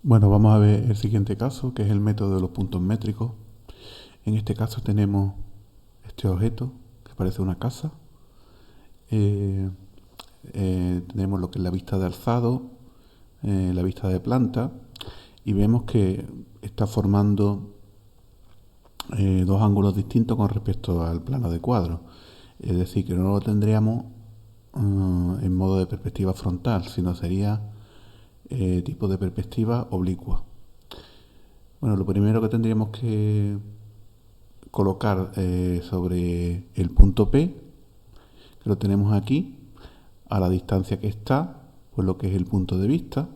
Bueno, vamos a ver el siguiente caso, que es el método de los puntos métricos. En este caso tenemos este objeto que parece una casa. Eh, Tenemos lo que es la vista de alzado, la vista de planta, y vemos que está formando dos ángulos distintos con respecto al plano de cuadro. Es decir, que no lo tendríamos en modo de perspectiva frontal, sino sería tipo de perspectiva oblicua. Bueno, lo primero que tendríamos que colocar sobre el punto P, que lo tenemos aquí, a la distancia que está, pues lo que es el punto de vista.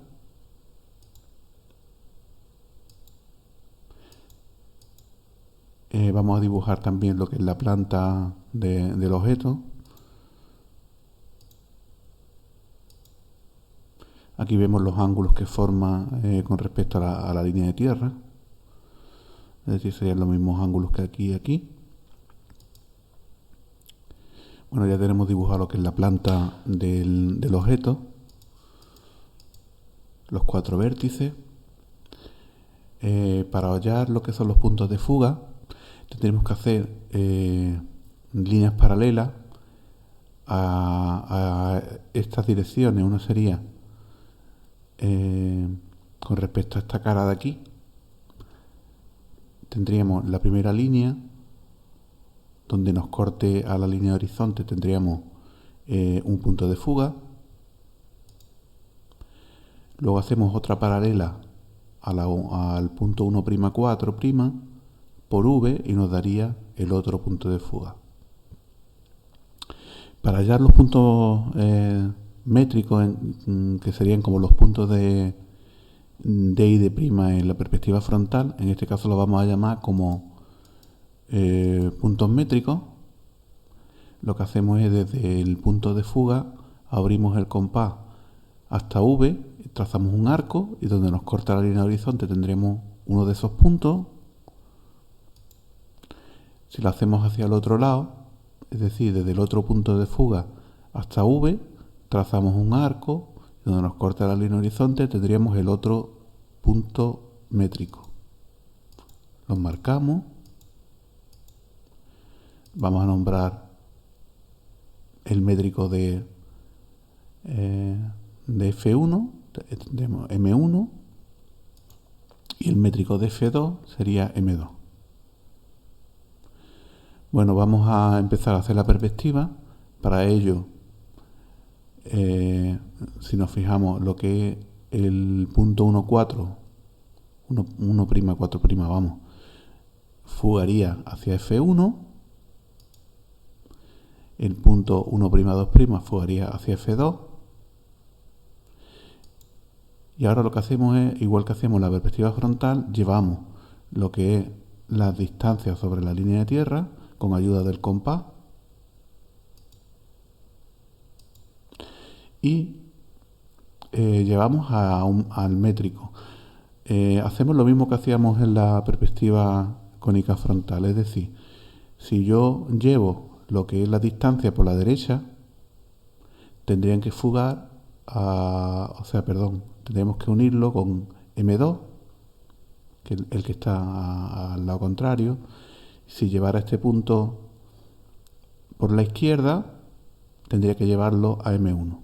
Vamos a dibujar también lo que es la planta del objeto. Aquí vemos los ángulos que forma con respecto a la línea de tierra. Es decir, serían los mismos ángulos que aquí y aquí. Bueno, ya tenemos dibujado lo que es la planta del objeto, los cuatro vértices. Para hallar lo que son los puntos de fuga, tendremos que hacer líneas paralelas a estas direcciones. Una sería con respecto a esta cara de aquí. Tendríamos la primera línea donde nos corte a la línea de horizonte, tendríamos un punto de fuga. Luego hacemos otra paralela al punto 1'4' por V y nos daría el otro punto de fuga. Para hallar los puntos métricos, que serían como los puntos de y de' en la perspectiva frontal, en este caso lo vamos a llamar como puntos métricos. Lo que hacemos es desde el punto de fuga abrimos el compás hasta V, trazamos un arco y donde nos corta la línea de horizonte tendremos uno de esos puntos. Si lo hacemos hacia el otro lado, es decir, desde el otro punto de fuga hasta V, trazamos un arco y donde nos corta la línea de horizonte tendríamos el otro punto métrico. Los marcamos. Vamos a nombrar el métrico de F1, tendremos M1, y el métrico de F2 sería M2. Bueno, vamos a empezar a hacer la perspectiva. Para ello, si nos fijamos lo que es el punto 1'4, 1'4', vamos, fugaría hacia F1. El punto 1'2' fugaría hacia F2. Y ahora lo que hacemos es, igual que hacemos la perspectiva frontal, llevamos lo que es las distancias sobre la línea de tierra con ayuda del compás y llevamos al métrico. Hacemos lo mismo que hacíamos en la perspectiva cónica frontal, es decir, si yo llevo lo que es la distancia por la derecha, tendrían que fugar tendríamos que unirlo con M2, que es el que está al lado contrario. Si llevara este punto por la izquierda, tendría que llevarlo a M1.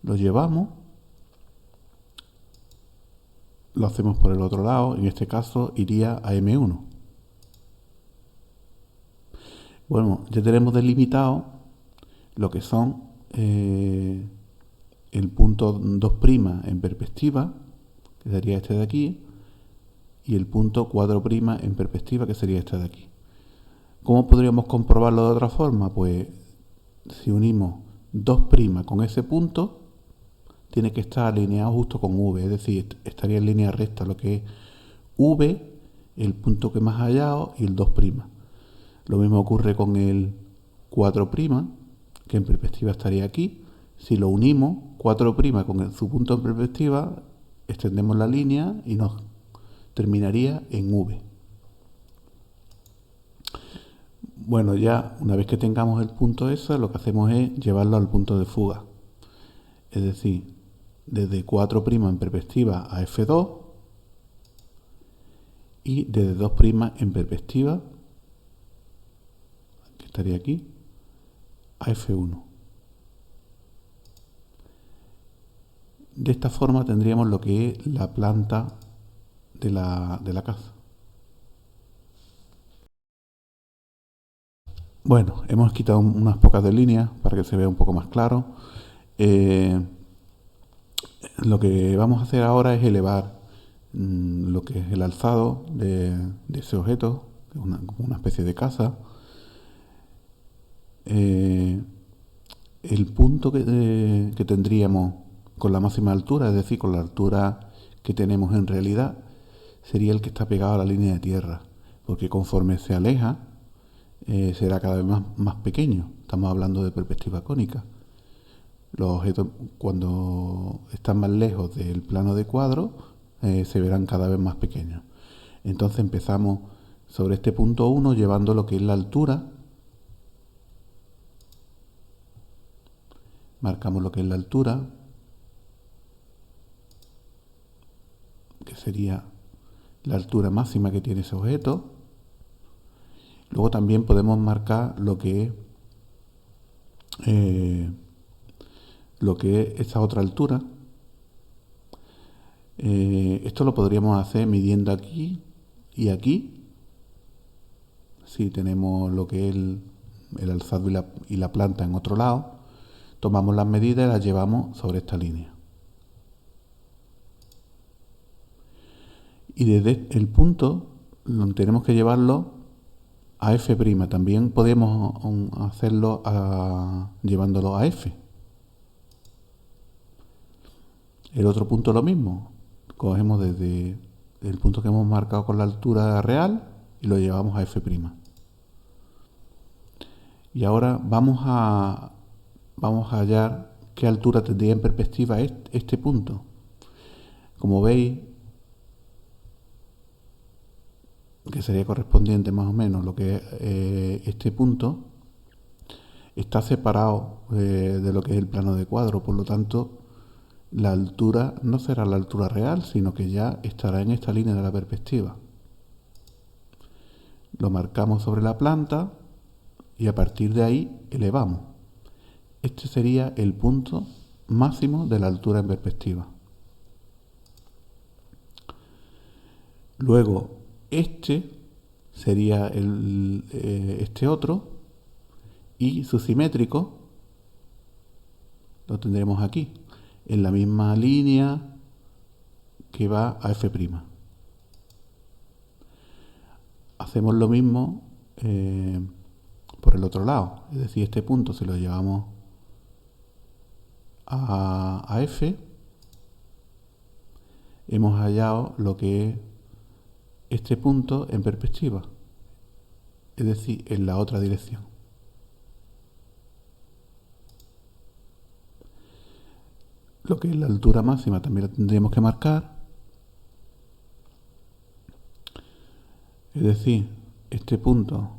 Lo llevamos, lo hacemos por el otro lado, en este caso iría a M1. Bueno, ya tenemos delimitado lo que son el punto 2' en perspectiva, que sería este de aquí, y el punto 4' en perspectiva, que sería este de aquí. ¿Cómo podríamos comprobarlo de otra forma? Pues si unimos 2' con ese punto, tiene que estar alineado justo con V, es decir, estaría en línea recta, lo que es V, el punto que más hallado, y el 2'. Lo mismo ocurre con el 4', que en perspectiva estaría aquí. Si lo unimos, 4' con su punto en perspectiva, extendemos la línea y nos terminaría en V. Bueno, ya una vez que tengamos el punto ese, lo que hacemos es llevarlo al punto de fuga. Es decir, desde 4' en perspectiva a F2 y desde 2' en perspectiva, que estaría aquí, a F1. De esta forma tendríamos lo que es la planta de la casa. Bueno, hemos quitado unas pocas de líneas para que se vea un poco más claro. Lo que vamos a hacer ahora es elevar lo que es el alzado de ese objeto, que es una especie de casa. El punto que tendríamos con la máxima altura, es decir, con la altura que tenemos en realidad, sería el que está pegado a la línea de tierra, porque conforme se aleja, será cada vez más pequeño. Estamos hablando de perspectiva cónica. Los objetos, cuando están más lejos del plano de cuadro, se verán cada vez más pequeños. Entonces empezamos sobre este punto 1 llevando lo que es la altura. Marcamos lo que es la altura, que sería la altura máxima que tiene ese objeto. Luego también podemos marcar lo que es esta otra altura. Esto lo podríamos hacer midiendo aquí y aquí. Si tenemos lo que es el alzado y la planta en otro lado, tomamos las medidas y las llevamos sobre esta línea. Y desde el punto tenemos que llevarlo a F'. También podemos hacerlo llevándolo a F. El otro punto lo mismo. Cogemos desde el punto que hemos marcado con la altura real y lo llevamos a F'. Y ahora vamos a hallar qué altura tendría en perspectiva este punto. Como veis, que sería correspondiente más o menos lo que es este punto, está separado de lo que es el plano de cuadro, por lo tanto la altura no será la altura real, sino que ya estará en esta línea de la perspectiva. Lo marcamos sobre la planta y a partir de ahí elevamos. Este sería el punto máximo de la altura en perspectiva. Luego, este sería este otro, y su simétrico lo tendremos aquí, en la misma línea que va a F'. Hacemos lo mismo por el otro lado, es decir, este punto si lo llevamos a F, hemos hallado lo que es este punto en perspectiva, es decir, en la otra dirección. Lo que es la altura máxima también la tendríamos que marcar, es decir, este punto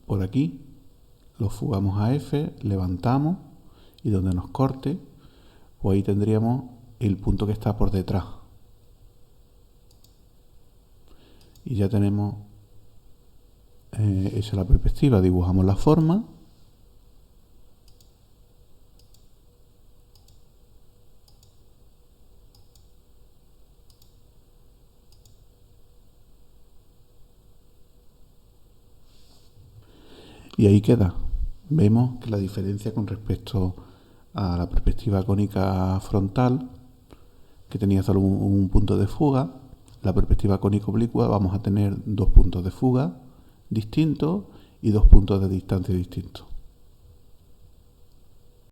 por aquí lo fugamos a F, levantamos y donde nos corte, pues ahí tendríamos el punto que está por detrás. Y ya tenemos hecha la perspectiva, dibujamos la forma. Y ahí queda. Vemos que la diferencia con respecto a la perspectiva cónica frontal, que tenía solo un punto de fuga, la perspectiva cónica oblicua vamos a tener dos puntos de fuga distintos y dos puntos de distancia distintos.